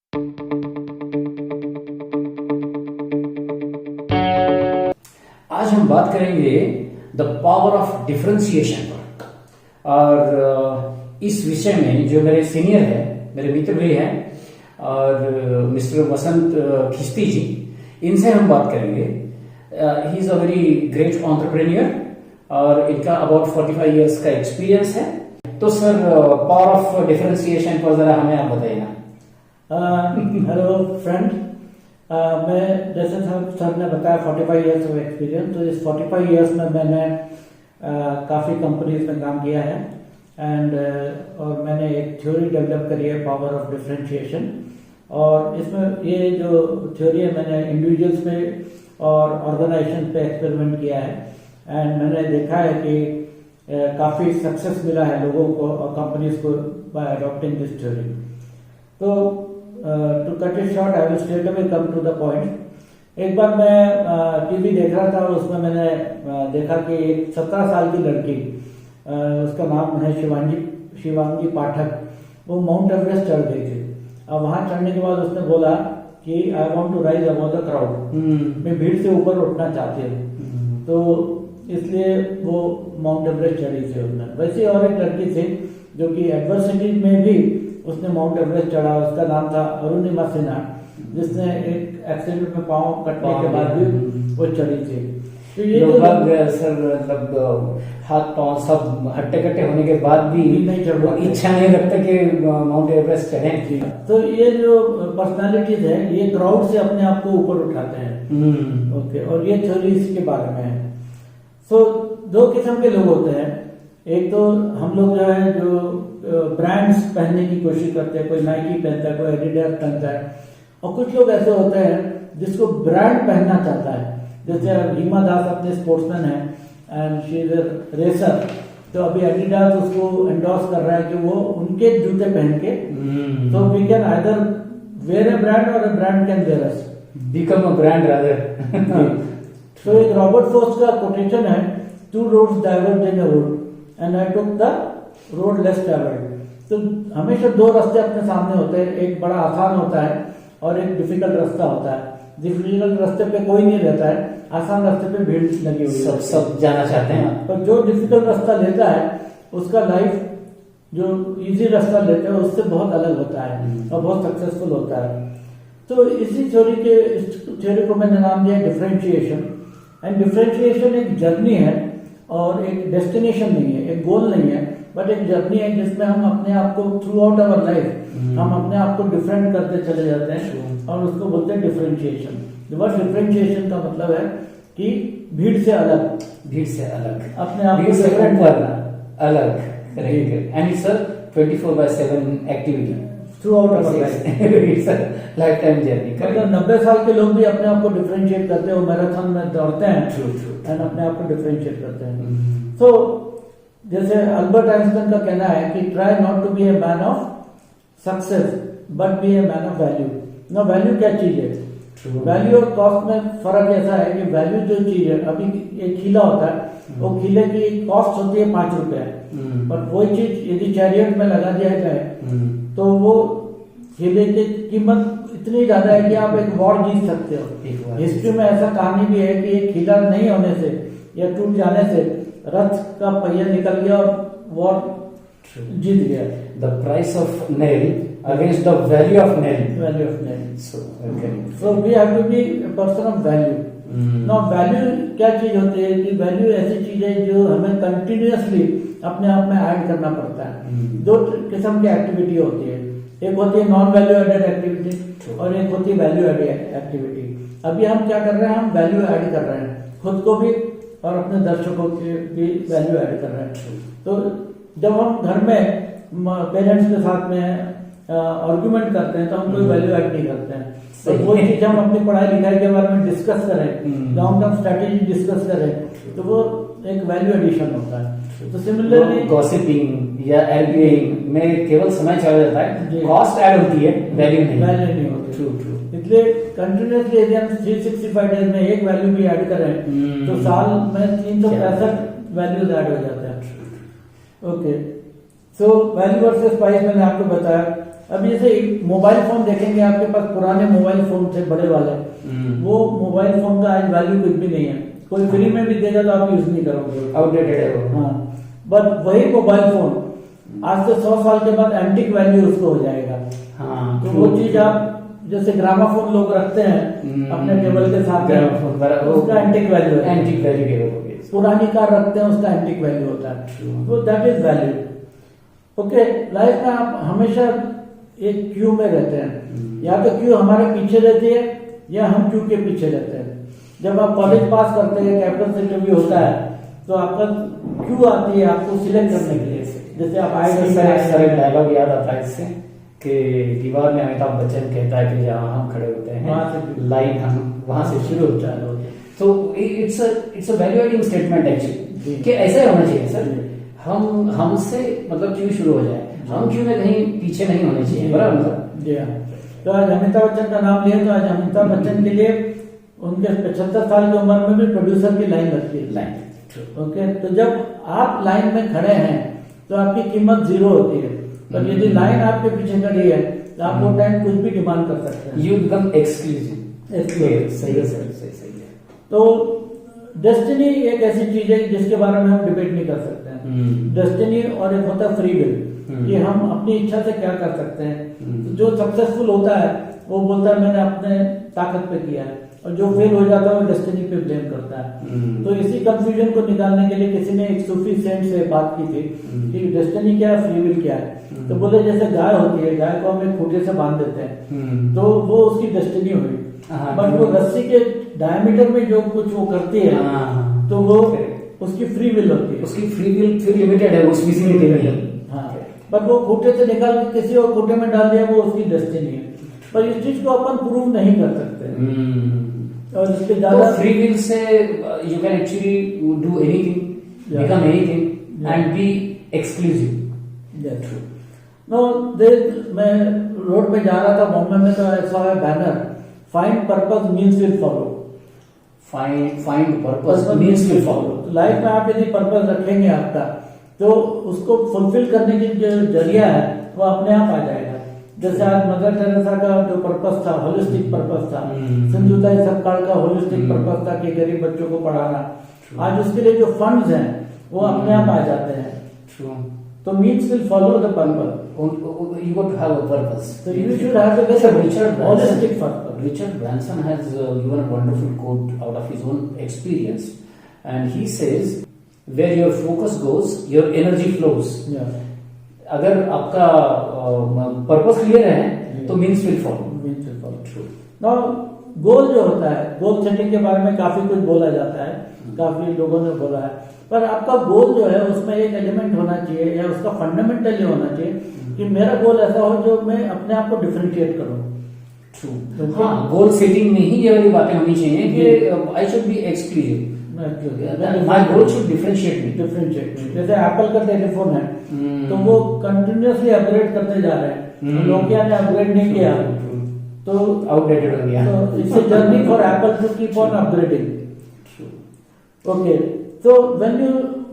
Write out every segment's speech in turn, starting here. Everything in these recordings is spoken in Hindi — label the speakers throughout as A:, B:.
A: आज हम बात करेंगे द पावर ऑफ डिफरेंशिएशन पर। और इस विषय में जो मेरे सीनियर है, मेरे मित्र भी हैं, और मिस्टर वसंत खिस्ती जी, इनसे हम बात करेंगे। He is a very great entrepreneur और इनका अबाउट 45 इयर्स का एक्सपीरियंस है। तो सर, पावर ऑफ डिफरेंशिएशन पर जरा हमें आप बताइए ना।
B: हेलो फ्रेंड, मैं जैसे सर ने बताया 45 इयर्स ऑफ एक्सपीरियंस। तो इस 45 इयर्स में मैंने काफ़ी कंपनीज में काम किया है और मैंने एक थ्योरी डेवलप करी है, पावर ऑफ डिफरेंशिएशन। और इसमें ये जो थ्योरी है मैंने इंडिविजुअल्स पे और ऑर्गेनाइजेशन पे एक्सपेरिमेंट किया है एंड मैंने देखा है कि काफ़ी सक्सेस मिला है लोगों को और कंपनीज को बाय अडॉप्टिंग दिस थ्योरी। तो to cut it short, I will straight away come to the point. एक बार मैं टीवी देख रहा था और उसमें मैंने देखा कि एक 17 साल की लड़की, उसका नाम है शिवांगी पाठक, वो माउंट एवरेस्ट चढ़ गई थी। अब वहां चढ़ने के बाद उसने बोला कि I want to rise above the crowd, मैं भीड़ से ऊपर उठना चाहती हूँ। तो इसलिए वो माउंट एवरेस्ट चढ़ी थी उसने। वैसे और एक लड़की थी जो कि एडवर्सिटी में भी उसने माउंट एवरेस्ट चढ़ा, उसका नाम था अरुणिमा सिन्हा, जिसने एक एक्सीडेंट में पाँव कटने के बाद भी वो चढ़ी थी। तो ये
A: लोग सर मतलब हाथ पाँव सब हट्टे कट्टे होने के बाद भी
B: नहीं चढ़
A: इच्छा नहीं रखते कि माउंट एवरेस्ट चढ़ें।
B: तो ये जो पर्सनालिटीज है ये क्राउड से अपने आप को ऊपर उठाते हैं। ओके, और ये थ्योरी इसके बारे में है। सो दो किस्म के लोग होते हैं। एक तो हम लोग जो है जो ब्रांड्स पहनने की कोशिश करते हैं, कोई नाइकी पहनता है, कोई एडिडास पहनता है, और कुछ लोग ऐसे होते हैं जिसको ब्रांड पहनना चाहता है। जैसे हिमा दास अपने स्पोर्ट्समैन है and she is a racer, तो अभी एडिडास उसको एंडोर्स कर रहा है कि वो उनके जूते पहन के, तो we can either wear a brand और a brand can wear us,
A: become a brand rather.
B: तो एक रॉबर्ट फ्रॉस्ट का कोटेशन है, two roads diverge in a road and I took the road less travelled. तो हमेशा दो रास्ते अपने सामने होते हैं, एक बड़ा आसान होता है और एक डिफिकल्ट रास्ता होता है। डिफिकल्ट रास्ते पे कोई नहीं रहता है, आसान रास्ते पे भीड़ लगी हुई है,
A: सब जाना चाहते हैं।
B: पर जो डिफिकल्ट रास्ता लेता है उसका लाइफ जो इजी रास्ता लेता है उससे बहुत अलग होता है और बहुत सक्सेसफुल होता है। तो इसी थ्योरी को मैंने नाम दिया डिफरेंशिएशन। एंड डिफरेंशिएशन एक जर्नी है और एक डेस्टिनेशन नहीं है, एक गोल नहीं है, बट एक जर्नी है जिसमें हम अपने आप को थ्रू आउट अवर लाइफ हम अपने आप को डिफरेंट करते चले जाते हैं और उसको बोलते हैं डिफरेंशिएशन। वर्ड डिफरेंशिएशन का मतलब है कि भीड़ से अलग अपने आप को डिफरेंट करना,
A: अलग। And sir 24/7 activity
B: through out our life,
A: life time journey.
B: मतलब 90 साल के लोग भी अपने आप को डिफरेंशिएट करते हैं, वो मैराथन में दौड़ते हैं एंड अपने आप को डिफरेंशिएट करते हैं। तो जैसे अल्बर्ट आइंस्टाइन का कहना है कि try not to be a man of success but be a man of value. ना वैल्यू क्या चीज है? वैल्यू और कॉस्ट में फर्क ऐसा है कि वैल्यू जो चीज है, अभी एक खीला होता है, वो खीले की कॉस्ट होती है 5 रुपए, पर वही चीज यदि चैरियट में लगा दिया जाए तो वो खीले की कीमत इतनी ज्यादा है कि आप एक वॉर जीत सकते हो। हिस्ट्री में ऐसा कहानी भी है कि एक खीला नहीं होने से या टूट जाने से रथ का पहिया निकल गया और वॉर जीत गया।
A: The price of nail against the value of nail.
B: So we have to be a person of value. Now value क्या चीज होती है कि वैल्यू ऐसी चीज है जो हमें कंटिन्यूअसली अपने आप में ऐड करना पड़ता है। दो किस्म की एक्टिविटी होती है, एक होती है नॉन वैल्यू एडेड एक्टिविटी और एक होती है वैल्यू एडेड एक्टिविटी। अभी हम क्या कर रहे हैं, हम वैल्यू ऐड कर रहे हैं, खुद को भी और अपने दर्शकों के भी वैल्यू ऐड कर रहे हैं। तो जब हम घर में पेरेंट्स के साथ में आर्गुमेंट करते हैं तो हम कोई वैल्यू ऐड नहीं करते हैं। तो कोई चीज हम अपनी पढ़ाई लिखाई के बारे में डिस्कस करें, लॉन्ग टर्म स्ट्रेटेजी डिस्कस करें, तो वो एक वैल्यू एडिशन होता है। तो सिमिलरली
A: गॉसिपिंग या एल्बिंग में केवल समय चला जाता है, कॉस्ट ऐड होती है, वैल्यू नहीं
B: होती। ट्रू। इसलिए कंटिन्यूअसली यदि हम 365 डेज में एक वैल्यू भी ऐड करें तो साल में 365 वैल्यूज ऐड हो जाते हैं। Okay, so value versus price मैंने आपको बताया। अभी जैसे मोबाइल फोन देखेंगे, आपके पास पुराने मोबाइल फोन थे बड़े वाले, वो मोबाइल फोन का आज वैल्यू कुछ भी नहीं है। कोई फ्री में भी देगा तो आप यूज नहीं करोगे,
A: आउटडेटेड है वो।
B: हाँ, बट वही मोबाइल फोन आज से 100 साल के बाद एंटिक वैल्यू उसको हो जाएगा।
A: हाँ,
B: तो वो चीज आप जैसे ग्रामाफोन लोग रखते हैं अपने टेबल के साथ, उसका एंटिक वैल्यू है,
A: एंटिक वैल्यू।
B: पुरानी कार रखते हैं, उसका एंटिक वैल्यू होता है, तो that is value. Okay, life में आप हमेशा एक क्यू में रहते हैं, या तो क्यू हमारे पीछे रहती है या हम क्यू के पीछे रहते हैं। जब आप कॉलेज पास करते हैं, कैंपस इंटरव्यू होता है, तो आपका क्यू आती है आपको सिलेक्ट करने के लिए। जैसे आप आए,
A: डायलॉग याद आता है इससे कि दीवार में अमिताभ बच्चन कहता है कि जहाँ हम खड़े होते हैं लाइन हम वहां से शुरू होता है। तो it's a value adding statement actually, कि ऐसा होना चाहिए सर, हमसे मतलब क्यों शुरू हो जाए, हम क्यों में कहीं पीछे नहीं होने चाहिए, बराबर सर?
B: जी हाँ। तो आज अमिताभ बच्चन का नाम लिया तो आज अमिताभ बच्चन के लिए उनके 75 साल की उम्र में भी प्रोड्यूसर की लाइन लगती है, लाइन। ओके, तो जब आप लाइन में खड़े हैं तो आपकी कीमत 0 होती है, पर यदि लाइन आपके पीछे खड़ी है तो आप वो टाइम कुछ भी डिमांड कर सकते हैं।
A: You become exclusive. सही है सर, सही है।
B: तो डेस्टिनी एक ऐसी चीज है जिसके बारे में हम डिबेट नहीं कर सकते हैं। डेस्टिनी और एक होता है फ्री विल, कि हम अपनी इच्छा से क्या कर सकते हैं। तो जो सक्सेसफुल होता है वो बोलता है मैंने अपने ताकत पे किया है, और जो फेल हो जाता है वो डेस्टिनी पे ब्लेम करता है। तो इसी कंफ्यूजन को निकालने के लिए किसी ने एक सूफी सेंट से बात की थी कि डेस्टिनी क्या है, फ्री विल क्या है। तो बोले जैसे गाय होती है, गाय को हम एक खूंटे से बांध देते हैं तो वो उसकी डेस्टिनी हुई, बट वो रस्सी के डायमीटर में जो कुछ वो करती है तो वो उसकी फ्री विल होती है।
A: उसकी फ्री विल फिर लिमिटेड है, उस विसिनिटी में।
B: हाँ, बट वो खूंटे से निकाल के किसी और खूंटे में डाल दिया, वो उसकी डेस्टिनी है। पर इस चीज को अपन प्रूव नहीं कर सकते। और इसके ज्यादा
A: फ्री विल से you can actually do anything, become anything and be exclusive.
B: No, मैं रोड पे जा रहा था बॉम्बे में, तो ऐसा है banner, find purpose means will follow.
A: Find purpose means will follow.
B: Life में आप यदि पर्पस रखेंगे आपका, तो उसको फुलफिल करने की जो जरिया है वो अपने आप आ जाएगा। जैसे आज मदर टेरेसा का जो पर्पस था, होलिस्टिक पर्पस था, सिंधुताई सपकाळ का होलिस्टिक पर्पस था कि गरीब बच्चों को पढ़ाना। आज उसके लिए जो फंड्स हैं वो अपने आप आ जाते हैं। तो means will follow the purpose.
A: You got to have a purpose.
B: So you should have a holistic purpose.
A: Richard Branson has given a wonderful quote out of his own experience, and he says, "Where your focus goes, your energy flows."
B: Yeah.
A: अगर आपका पर्पस क्लियर है तो means will follow.
B: True. Now goal जो होता है, गोल सेटिंग के बारे में काफी कुछ बोला जाता है, काफी लोगों ने बोला है, पर आपका गोल जो है उसमें एक एलिमेंट होना चाहिए, या उसका फंडामेंटल ये होना चाहिए कि मेरा गोल ऐसा हो जो मैं अपने आप को डिफरेंशिएट करूं।
A: ट्रू। हाँ, गोल सेटिंग में ही ये वाली बातें होनी चाहिए कि I should be exclusive, my goal should differentiate me.
B: जैसे एप्पल का टेलीफोन है, तो वो कंटिन्यूअसली अपग्रेड करते जा रहे हैं, नोकिया ने अपग्रेड नहीं किया तो
A: आउटडेटेड हो गया।
B: तो it's a journey for Apple to keep on upgrading. Okay, तो व्हेन यू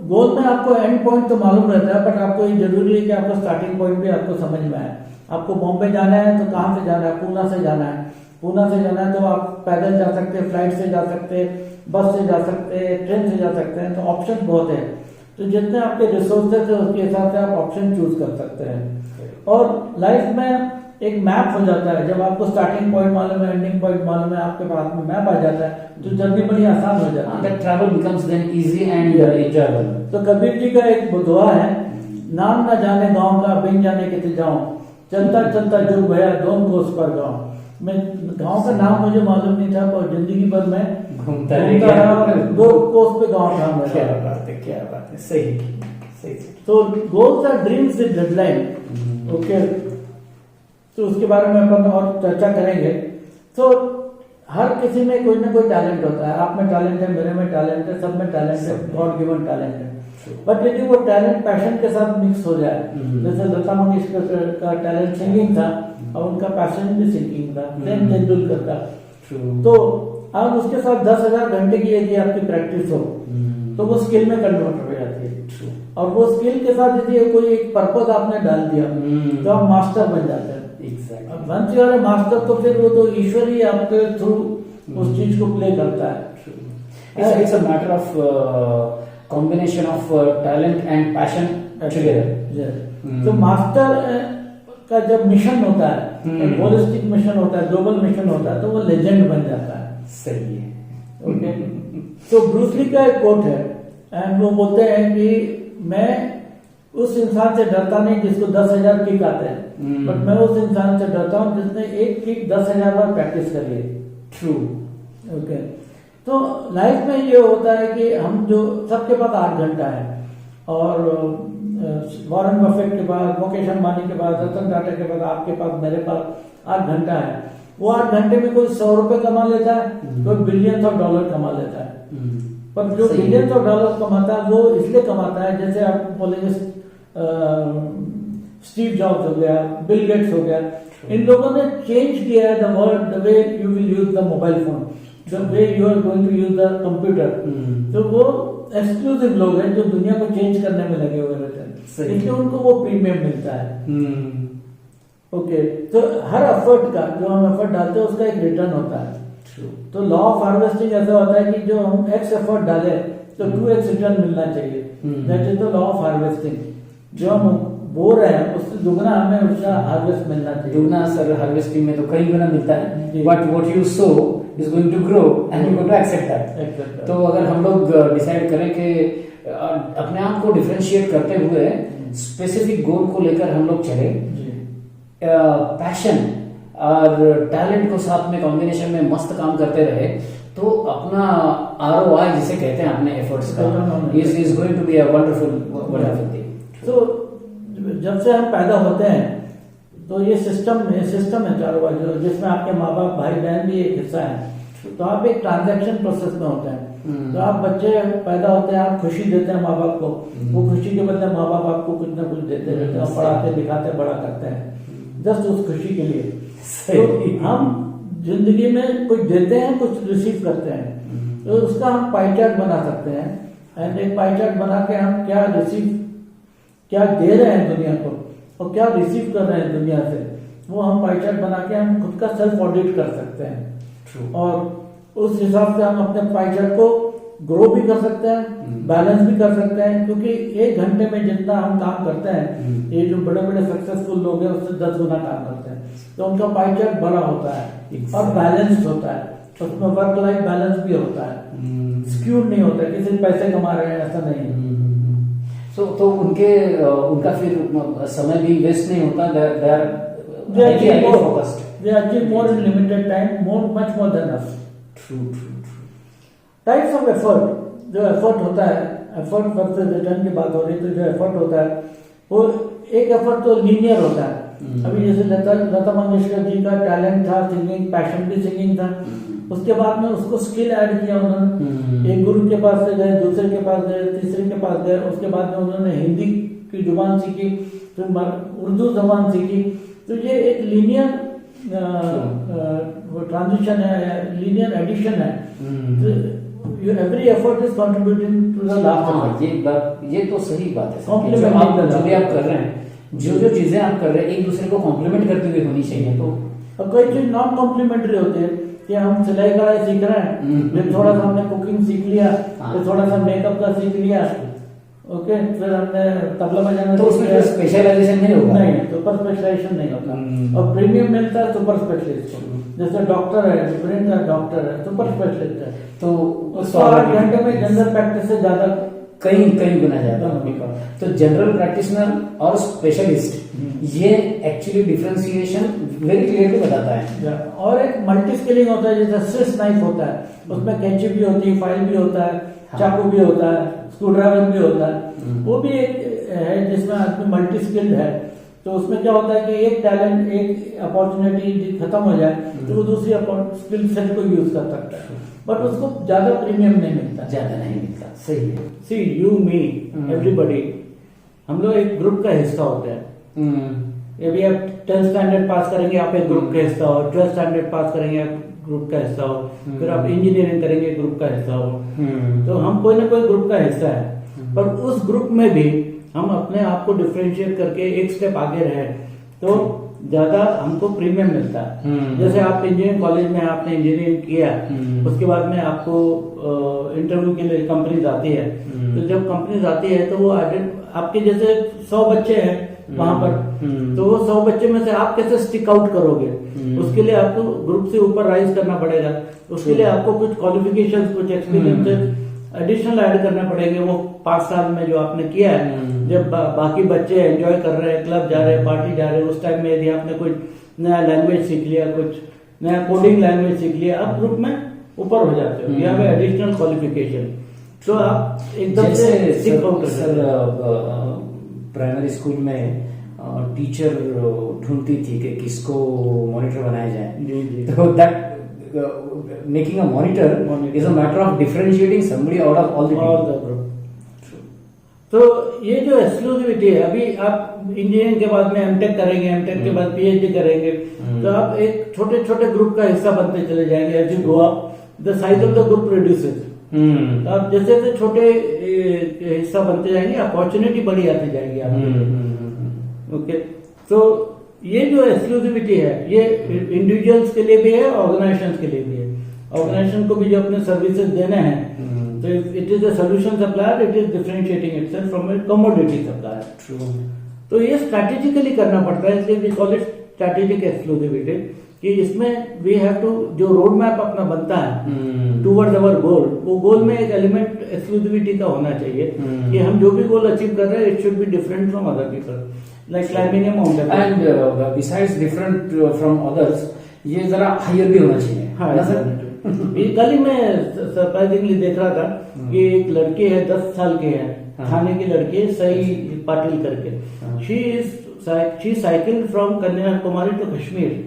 B: गोल में आपको एंड पॉइंट तो मालूम रहता है, बट आपको ये जरूरी है कि आपको स्टार्टिंग पॉइंट भी आपको समझ में आए। आपको बॉम्बे जाना है तो कहाँ से जाना है? पूना से जाना है। पूना से जाना है तो आप पैदल जा सकते हैं, फ्लाइट से जा सकते हैं, बस से जा सकते हैं, ट्रेन से जा सकते हैं। तो ऑप्शन बहुत है, तो जितने आपके रिसोर्सेज है उसके हिसाब से आप ऑप्शन चूज कर सकते हैं। और लाइफ में एक मैप हो जाता है, जब आपको स्टार्टिंग पॉइंट मालूम है, एंडिंग पॉइंट मालूम है, आपके पास में मैप आ जाता है, तो जर्नी बड़ी आसान हो जाती है।
A: Travel becomes then easy and enjoyable.
B: तो कबीर जी का एक दुआ है, नाम न जाने गांव का, बिन जाने के जाऊं, चलता चलता जुग भया, दोन कोस पर गांव। मैं गांव का नाम मुझे मालूम नहीं था, और जिंदगी भर में
A: घूमता रहा,
B: 2 कोस पे गांव था मेरा।
A: क्या बात है, सही।
B: तो goals are dreams with deadline. Okay, तो उसके बारे में अपन और चर्चा करेंगे। तो हर किसी में कोई ना कोई टैलेंट होता है। आप में टैलेंट है, मेरे में टैलेंट है, सब में टैलेंट है, गॉड गिवन टैलेंट है। बट यदि वो टैलेंट पैशन के साथ मिक्स हो जाए, जैसे लता मंगेशकर का टैलेंट सिंगिंग था और उनका पैशन भी सिंगिंग था, प्रेम तेंदुलकर का, तो आप उसके साथ 10,000 घंटे की यदि आपकी प्रैक्टिस हो तो वो स्किल में कन्वर्ट हो जाती है। और वो स्किल के साथ यदि कोई एक पर्पस आपने डाल दिया तो आप मास्टर बन जाते हैं।
A: एग्जैक्टली।
B: अब once you are a master, तो फिर वो तो ईश्वर ही आपके थ्रू उस चीज को प्ले करता है।
A: It's a matter of combination of talent and passion together.
B: तो मास्टर का जब मिशन होता है, एक होलिस्टिक मिशन होता है, ग्लोबल मिशन होता है, तो वो लेजेंड बन जाता है।
A: सही है।
B: ओके। तो ब्रूस ली का एक कोट है, एंड वो बोलते हैं कि मैं उस इंसान से डरता नहीं जिसको 10,000 किक आते हैं, बट मैं उस इंसान से डरता हूँ जिसने एक किक 10,000 बार प्रैक्टिस करी है।
A: ट्रू।
B: ओके। तो लाइफ में ये होता है कि हम जो सबके पास 8 घंटा है, और वॉरेन बफेट के पास, मुकेश अंबानी के पास, रतन टाटा के पास, आपके पास, मेरे पास 8 घंटा है। वो 8 घंटे में कोई 100 रुपए कमा लेता है, कोई बिलियंस ऑफ डॉलर कमा लेता है। पर जो बिलियंस ऑफ डॉलर कमाता है वो इसलिए कमाता है, जैसे आप बोलेंगे स्टीव जॉब्स हो गया, बिल गेट्स हो गया, इन लोगों ने चेंज किया है the world, the way you will use the mobile phone, the way you are going to use the computer. तो वो एक्सक्लूसिव लोग हैं जो दुनिया को चेंज करने में लगे हुए रहते हैं, इसलिए उनको वो प्रीमियम मिलता है। ओके। तो हर एफर्ट का, जो हम एफर्ट डालते हैं, उसका एक रिटर्न होता है। तो लॉ ऑफ हार्वेस्टिंग ऐसा होता है कि जो हम एक्स एफर्ट डाले तो 2x रिटर्न मिलना चाहिए। That is the law of harvesting. जो हम बो रहे हैं उससे दुगना हमें उसका हार्वेस्ट मिलना चाहिए।
A: दुगना सर हार्वेस्टिंग में तो कई गुना मिलता है, but what you sow is going to grow and you going to accept that. तो अगर हम लोग डिसाइड करें कि अपने आप को डिफरेंशिएट करते हुए स्पेसिफिक गोल को लेकर हम लोग चले, पैशन और टैलेंट को साथ में कॉम्बिनेशन में मस्त काम करते रहे, तो अपना ROI जिसे कहते हैं अपने एफर्ट्स का, is going to be a wonderful thing.
B: तो जब से हम पैदा होते हैं तो ये सिस्टम है चारों बाजू, जिसमें आपके माँ बाप, भाई बहन भी एक हिस्सा है। तो आप एक ट्रांजैक्शन प्रोसेस में होते हैं। तो आप बच्चे पैदा होते हैं, आप खुशी देते हैं माँ बाप को, वो खुशी के बदले माँ बाप आपको कुछ ना कुछ देते रहते हैं, पढ़ाते लिखाते बड़ा करते हैं जस्ट उस खुशी के लिए। तो हम जिंदगी में कुछ देते हैं, कुछ रिसीव करते हैं, तो उसका हम पाई चार्ट बना सकते हैं। एंड एक पाई चार्ट बना के हम क्या दे रहे हैं दुनिया को और क्या रिसीव कर रहे हैं दुनिया से, वो हम पाई चार्ट बना के हम खुद का सेल्फ ऑडिट कर सकते हैं। और उस हिसाब से हम अपने पाई चार्ट को ग्रो भी कर सकते हैं, बैलेंस भी कर सकते हैं, क्योंकि 1 घंटे में जितना हम काम करते हैं, ये जो बड़े बड़े सक्सेसफुल लोग हैं उससे 10 गुना काम करते हैं। तो उनका पाई चार्ट बड़ा होता है और बैलेंस होता है, उसमें वर्क लाइफ बैलेंस भी होता है, स्क्यूड नहीं होता है कि सिर्फ पैसे कमा रहे हैं, ऐसा नहीं है।
A: तो उनका फिर समय भी वेस्ट नहीं होता,
B: they achieve more in limited time, much more than us.
A: True.
B: Types of effort, जो एफर्ट होता है, एफर्ट वर्सेस रिटर्न की बात हो रही है, तो जो एफर्ट होता है वो एक एफर्ट तो लीनियर होता है। अभी जैसे लता मंगेशकर जी का टैलेंट था सिंगिंग, पैशन भी सिंगिंग था, उसके बाद में उसको स्किल ऐड किया उन्होंने, एक गुरु के पास से गए, दूसरे के पास गए, तीसरे के पास गए, उसके बाद में उन्होंने हिंदी की जुबान सीखी, फिर उर्दू जुबान सीखी। तो ये एक लीनियर ट्रांजिशन है, लीनियर एडिशन है। Every effort is contributing to the last.
A: ये तो सही बात है, जो भी आप कर रहे हैं, जो चीजें आप कर रहे हैं, एक दूसरे को कॉम्प्लीमेंट करती हुई होनी चाहिए। तो
B: कोई चीज नॉन कॉम्प्लीमेंट्री होती है कि हम सिलाई कढ़ाई सीख रहे हैं, फिर थोड़ा सा हमने कुकिंग सीख लिया, फिर थोड़ा सा मेकअप का सीख लिया, ओके, फिर हमने तबला बजाना,
A: तो उसमें स्पेशलाइजेशन नहीं होगा,
B: नहीं, सुपर स्पेशलाइजेशन नहीं होता। और प्रीमियम मिलता है सुपर स्पेशलिस्ट को, जैसे डॉक्टर है, ब्रेन का डॉक्टर है, सुपर स्पेशलिस्ट है, तो उसको 8 घंटे में जनरल प्रैक्टिस से ज्यादा
A: कई गुना ज्यादा। तो जनरल प्रैक्टिशनर और स्पेशलिस्ट, ये एक्चुअली डिफरेंशिएशन वेरी क्लियरली बताता है।
B: और एक मल्टी स्किलिंग होता है, जैसे स्विस नाइफ होता है, उसमें कैंची भी होती है, फाइल भी होता है, चाकू भी होता है, स्क्रू ड्राइवर भी होता है। वो भी एक है जिसमें आदमी मल्टी स्किल्ड है। तो उसमें क्या होता है कि एक टैलेंट, एक अपॉर्चुनिटी खत्म हो जाए तो वो दूसरी स्किल सेट को यूज कर सकता है, बट उसको ज्यादा प्रीमियम नहीं मिलता,
A: ज्यादा नहीं मिलता। सही है।
B: सी यू मी एवरीबॉडी, हम लोग एक ग्रुप का हिस्सा होते हैं। अभी आप 10th स्टैंडर्ड पास करेंगे, आप एक ग्रुप का हिस्सा हो, 12th स्टैंडर्ड पास करेंगे, आप ग्रुप का हिस्सा हो, फिर आप इंजीनियरिंग करेंगे, ग्रुप का हिस्सा हो। तो हम कोई ना कोई ग्रुप का हिस्सा है, पर उस ग्रुप में भी हम अपने आप को डिफरेंशिएट करके एक स्टेप आगे रहे तो ज्यादा हमको प्रीमियम मिलता है। जैसे आप इंजीनियरिंग कॉलेज में आपने इंजीनियरिंग किया, उसके बाद में आपको इंटरव्यू के लिए कंपनीज आती है, तो जब कंपनीज आती है तो वो आपके जैसे 100 बच्चे हैं वहां पर, तो वो 100 बच्चे में से आप कैसे स्टिक आउट करोगे, उसके लिए आपको ग्रुप से ऊपर राइज करना पड़ेगा। उसके लिए आपको कुछ क्वालिफिकेशन, कुछ एक्सपीरियंसेस एडिशनल ऐड करने पड़ेंगे। वो 5 साल में जो आपने किया है, जब बाकी बच्चे एंजॉय कर रहे हैं, क्लब जा रहे हैं, पार्टी जा रहे हैं, उस टाइम में यदि आपने कुछ नया लैंग्वेज सीख लिया, कुछ नया कोडिंग लैंग्वेज सीख लिया, आप ग्रुप में ऊपर हो जाते हो, या फिर एडिशनल क्वालिफिकेशन, तो आप एकदम से स्टिक आउट कर सकते हो।
A: प्राइमरी स्कूल में टीचर ढूंढती थी कि किसको मॉनिटर बनाया जाए।
B: जी जी।
A: तो that making a monitor is a matter of differentiating somebody out of all the group.
B: तो ये जो एक्सक्लूसिविटी है, अभी आप इंजीनियरिंग के बाद में एमटेक करेंगे, एमटेक के बाद पीएचडी करेंगे, तो आप एक छोटे छोटे ग्रुप का हिस्सा बनते चले जाएंगे। As you grow up the size of the group reduces. तो आप जैसे जैसे छोटे हिस्सा बनते जाएंगे, अपॉर्चुनिटी बड़ी आती जाएगी आपको। ओके, तो ये जो एक्सक्लूसिविटी है, ये इंडिविजुअल्स के लिए भी है, ऑर्गेनाइजेशन के लिए भी है। ऑर्गेनाइजेशन को भी जो अपने सर्विसेज देने हैं, तो it is a solution supplier, it is differentiating itself from a commodity supplier.
A: True.
B: तो ये स्ट्रैटेजिकली करना पड़ता है, इसलिए we call it strategic exclusivity, कि इसमें वी हैव टू, जो रोड मैप अपना बनता है टूवर्ड्स अवर गोल, वो गोल में एक एलिमेंट एक्सक्लूसिविटी का होना चाहिए, कि हम जो भी गोल अचीव कर रहे हैं, it should be different from other people, like climbing A mountain.
A: And besides different from others, ये जरा हायर भी होना चाहिए।
B: हाँ, कल ही मैं सरप्राइजिंगली देख रहा था कि एक लड़की है, 10 साल की है, थाने की लड़की है, सई पाटिल करके। She cycle from Kanyakumari to Kashmir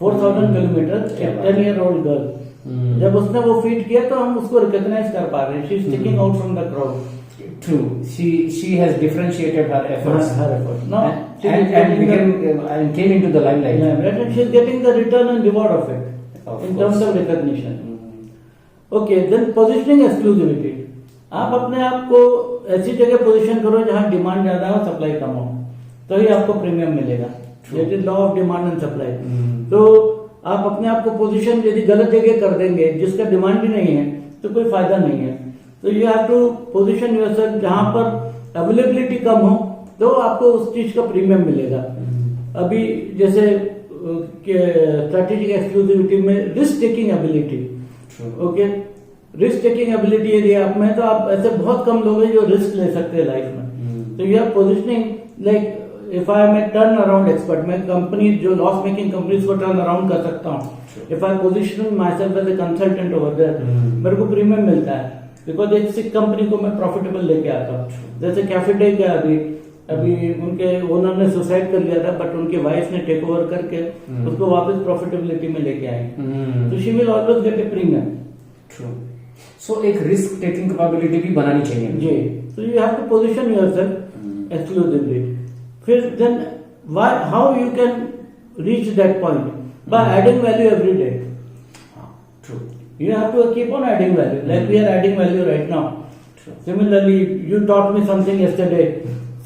B: 4000 kilometre, 10-year-old girl. जब उसने वो फीट किया तो हम उसको रिकॉग्नाइज कर पा रहे हैं। She is sticking out from the crowd.
A: True. She has differentiated her efforts.
B: Her efforts. No,
A: and came into the limelight.
B: Yeah, and she is getting the return and reward of it in terms of recognition. Okay, then positioning exclusivity. आप अपने आप को ऐसी जगह पोजीशन करो जहां डिमांड ज्यादा हो, सप्लाई कम हो, तो ही आपको प्रीमियम मिलेगा। It is law of demand and supply. तो आप अपने आप को पोजीशन यदि गलत जगह कर देंगे, जिसका डिमांड भी नहीं है, तो कोई फायदा नहीं है। तो you have to position yourself जहां पर अवेलेबिलिटी कम हो, तो आपको उस चीज का प्रीमियम मिलेगा। अभी जैसे स्ट्रेटेजिक एक्सक्लूसिविटी में risk taking ability, okay, risk taking ability यदि आप में, तो आप ऐसे बहुत कम लोग हैं जो रिस्क ले सकते हैं लाइफ में। तो you are positioning like, if I am a turn around expert, मैं कंपनी जो लॉस मेकिंग कंपनीज को टर्न अराउंड कर सकता हूँ। If I position myself as a consultant over there, मेरे को प्रीमियम मिलता है, बिकॉज एक सिक कंपनी को मैं प्रॉफिटेबल लेके आता हूँ। जैसे कैफे का अभी उनके ओनर ने सुसाइड कर लिया था, बट उनकी वाइफ ने टेक ओवर करके उसको वापस प्रॉफिटेबिलिटी में लेके आई। तो she will always get a premium.
A: True. So एक रिस्क टेकिंग कैपेबिलिटी भी बनानी चाहिए
B: जी। तो you have to position yourself exclusively. फिर then how you can reach that point? By adding value every day.
A: True.
B: You have to keep on adding value, like we are adding value right now. True. Similarly, you taught me something yesterday,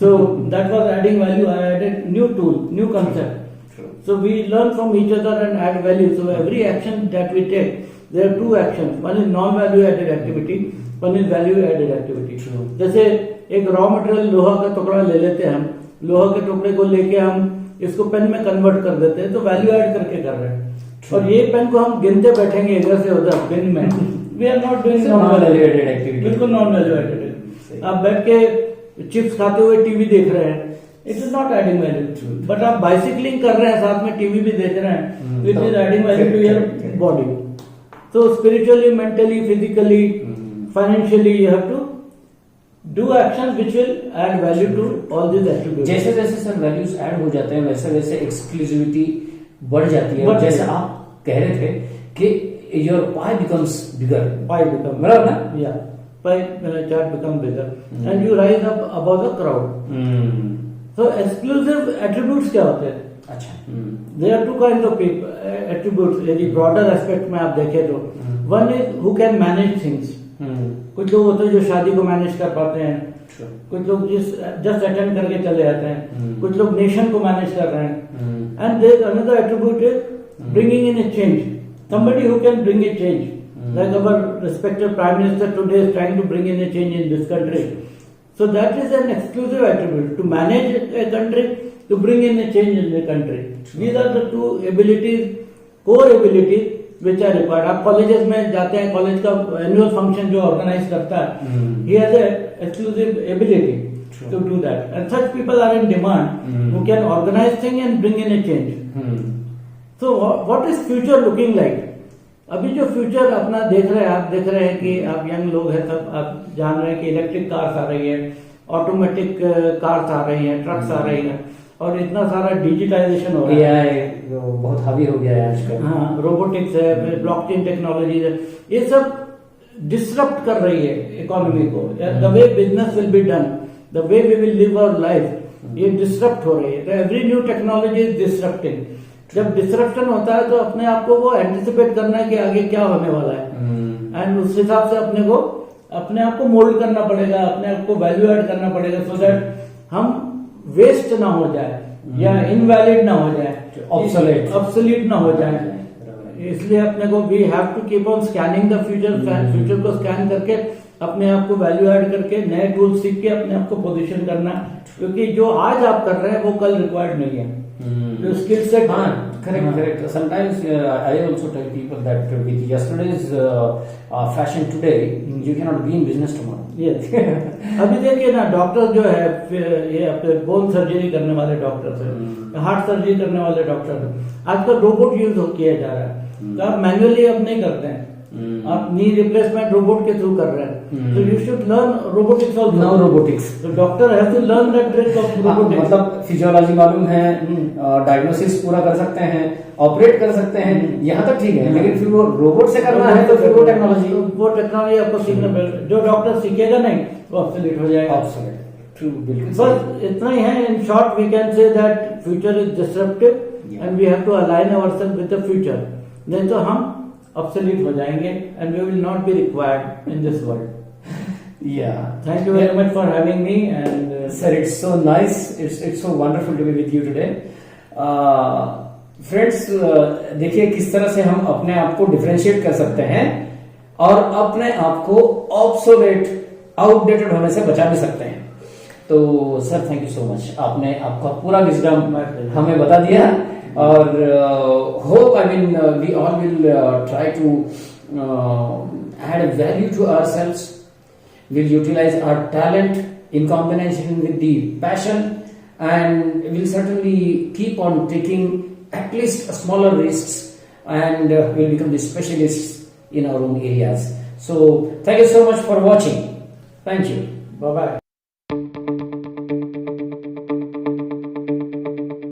B: so that was adding value. I added new tool, new concept.
A: True.
B: So we learn from each other and add value. So every action that we take, there are two actions. One is non-value added activity, one is value added activity.
A: True.
B: जैसे एक रॉ मटेरियल लोहा का टुकड़ा ले लेते हैं हम, लोहा के टुकड़े को लेके हम इसको पेन में कन्वर्ट कर देते हैं, तो वैल्यू ऐड करके कर रहे हैं। और ये पेन को हम गिनते बैठेंगे इधर से उधर पेन में, we are not doing non value added activity. बिल्कुल नॉन वैल्यू एडेड। आप बैठ के चिप्स खाते हुए टीवी देख रहे हैं, it is not adding value. But आप बाइसिकलिंग कर रहे हैं, साथ में टीवी भी देख रहे हैं, it is adding value to your body. तो spiritually, mentally, physically, financially you have to do action which will add value to all this attributes.
A: जैसे जैसे सर वैल्यूज ऐड हो जाते हैं, वैसे वैसे एक्सक्लूसिविटी बढ़ जाती है। जैसे आप कह रहे थे कि your pie becomes bigger,
B: pie become,
A: बराबर ना?
B: या pie chart become bigger and you rise up above the crowd. So exclusive attributes क्या होते हैं?
A: अच्छा,
B: there are two kind of attributes. यदि ब्रॉडर एस्पेक्ट में आप देखें तो one is who can manage things. कुछ लोग होते हैं जो शादी को मैनेज कर पाते हैं,
A: True.
B: कुछ लोग जस्ट अटेंड करके चले जाते हैं, कुछ लोग नेशन को मैनेज कर रहे हैं. And there another attribute is bringing in a change. somebody who can bring a change, like our respected prime minister today is trying to bring in a change in this country. So that is an exclusive attribute, to manage a country, to bring in a change in the country. These are the two abilities, core abilities which are required. आप कॉलेजेस में जाते हैं, कॉलेज का एनुअल फंक्शन जो ऑर्गेनाइज करता है, he has a exclusive ability to do that, and such people are in demand who can organize things and bring in a change. So what is future looking like? अभी जो फ्यूचर अपना देख रहे हैं, आप देख रहे हैं कि आप यंग लोग हैं, सब आप जान रहे हैं कि इलेक्ट्रिक कार्स आ रही है, ऑटोमेटिक कार्स आ रही हैं, ट्रक्स आ रही हैं, और इतना सारा डिजिटाइजेशन हो रहा है.
A: AI बहुत हावी हो गया है आजकल.
B: हाँ, रोबोटिक्स है, फिर ब्लॉकचेन टेक्नोलॉजी है, ये सब डिसरप्ट कर रही है इकोनॉमी को. The way business will be done, the way we will live our life, ये डिसरप्ट हो रही है. Every new technology is disrupting. जब डिसरप्शन होता है तो अपने आप को वो एंटिसिपेट करना है कि आगे क्या होने वाला है, एंड उस हिसाब से अपने आप को मोल्ड करना पड़ेगा, अपने आप को वैल्यू ऐड करना पड़ेगा, सो दैट हम वेस्ट ना हो जाए या इनवैलिड ना हो जाए, ऑब्सोलीट ना हो जाए. इसलिए अपने को we have to keep on scanning the future. Future को स्कैन करके अपने आप को वैल्यू ऐड करके नए टूल सीख के अपने आप को पोजीशन करना, क्योंकि जो आज आप कर रहे हैं वो कल रिक्वायर्ड नहीं है. जो skill set.
A: Correct. Sometimes I also tell people that with yesterday's fashion today, you cannot be in business tomorrow.
B: Yes. अभी देखिए ना, डॉक्टर जो है, ये अपने बोन सर्जरी करने वाले डॉक्टर्स हैं, हार्ट सर्जरी करने वाले डॉक्टर हैं, आजकल रोबोट यूज किया जा रहा है. तो आप मैन्युअली अब नहीं करते हैं, आप नी रिप्लेसमेंट रोबोट के थ्रू कर रहे हैं. तो you should learn robotics also.
A: Now robotics.
B: तो doctor have to learn that trick of robotics.
A: मतलब फिजियोलॉजी मालूम है, डायग्नोसिस पूरा कर सकते हैं, ऑपरेट कर सकते हैं, यहाँ तक ठीक है, लेकिन फिर वो रोबोट से करना है तो फिर वो टेक्नोलॉजी
B: आपको सीखना पड़ेगा. जो डॉक्टर सीखेगा नहीं वो ऑब्सोलीट हो जाएगा.
A: ट्रू, बिल्कुल.
B: बस इतना ही है. In short we can say that future is disruptive and we have to align ourself with the future. नहीं तो हम obsolete हो जाएंगे and we will not be required in this world.
A: Yeah.
B: Thank you very much for having me, and
A: sir, it's so nice. It's so wonderful to be with you today. Friends, देखिए किस तरह से हम अपने आप को डिफरेंशिएट कर सकते हैं और अपने आप को ऑब्सोलेट, आउटडेटेड होने से बचा भी सकते हैं. तो sir thank you so much. आपने आपका पूरा विजडम हमें बता दिया, और hope we all will try to add a value to ourselves. We'll utilize our talent in combination with the passion, and we'll certainly keep on taking at least smaller risks, and we'll become the specialists in our own areas. So thank you so much for watching. Thank you.
B: Bye bye.